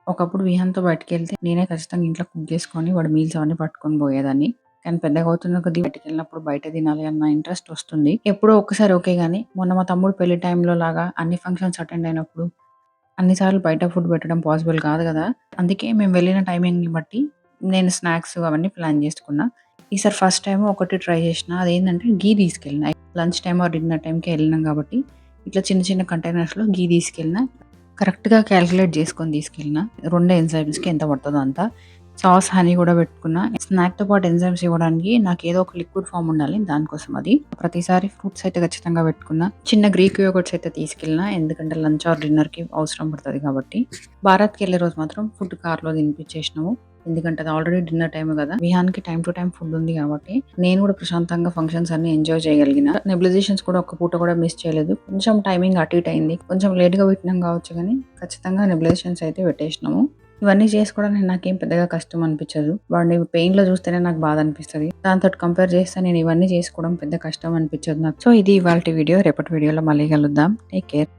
ఒకప్పుడు విహాన్‌తో బయటికెళ్తే నేనే ఖచ్చితంగా ఇంట్లో కుక్ చేసుకొని వాడి మీల్స్ అవన్నీ పట్టుకొని పోయేదాన్ని. కానీ పెద్దగవుతున్న కొద్దీ బయటికెళ్ళినప్పుడు బయట తినాలి అన్న ఇంట్రెస్ట్ వస్తుంది. ఎప్పుడో ఒక్కసారి ఓకే గానీ, మొన్న మా తమ్ముడు పెళ్లి టైంలో లాగా అన్ని ఫంక్షన్స్ అటెండ్ అయినప్పుడు, అన్ని సార్లు బయట ఫుడ్ పెట్టడం పాసిబుల్ కాదు గదా! అందుకే మేము వెళ్ళిన టైమింగ్‌ని బట్టి నేను స్నాక్స్ అవన్నీ ప్లాన్ జేసుకున్నా. ఈసారి ఫస్ట్ టైమ్ ఒకటి ట్రై చేసినా. అదేంటంటే ఘీ తీసుకెళ్ళిన. లంచ్ టైమ్ ఆర్ డిన్నర్ టైమ్‌కే ఎళ్ళినాం కాబట్టి, ఇట్లా చిన్న చిన్న కంటైనర్స్‌లో ఘీ తీసుకెళ్ళిన. కరెక్ట్‌గా కాలిక్యులేట్ చేసుకొని తీసుకెళ్ళిన. 2 ఎంజైమ్స్‌కి ఎంత పడతదో అంత. సాస్, హనీ గూడా పెట్టుకున్నా. స్నాక్‌తో పాటు ఎంజైమ్స్ ఇవ్వడానికి నాకేదో ఒక లిక్విడ్ ఫార్మ్ ఉండాలి. దానికోసం అది. ప్రతిసారి ఫ్రూట్స్ అయితే ఖచ్చితంగా పెట్టుకున్నా. చిన్న గ్రీక్ యోగర్ట్స్ అయితే తీసుకెళ్ళినా. ఎందుకంటే లంచ్ ఆర్ డిన్నర్‌కి అవసరం పడతది కాబట్టి. భారత్‌కెళ్ళే రోజు మాత్రం ఫుడ్ కార్‌లో తినిపించేసినాము. ఎందుకంటే అది ఆల్రెడీ డిన్నర్ టైమ్ గదా! విహాన్‌కి టైమ్ టు టైమ్ ఫుడ్ ఉంది కాబట్టి, నేను గూడా ప్రశాంతంగా ఫంక్షన్స్ అన్నీ ఎంజాయ్ చేయగలిగిన. నెబులైజేషన్స్ కూడా ఒక్క పూట కూడా మిస్ చేయలేదు. కొంచెం టైమింగ్ అటు ఇటు అయింది. కొంచెం లేట్‌గా పెట్టినాం కావచ్చు గానీ, ఖచ్చితంగా నెబులైజేషన్స్ అయితే పెట్టేసినాము. ఇవన్నీ చేసుకోవడానికి నాకేం పెద్దగా కష్టం అనిపించదు. వాడిని పెయిన్‌లో చూస్తేనే నాకు బాధ అనిపిస్తది. దాంతోటి కంపేర్ చేస్తే నేను ఇవన్నీ చేసుకోవడం పెద్ద కష్టం అనిపించదు నాకు. సో, ఇది ఇవాల్టి వీడియో. రేపటి వీడియోలో మళ్ళీ కలుద్దాం. Take care.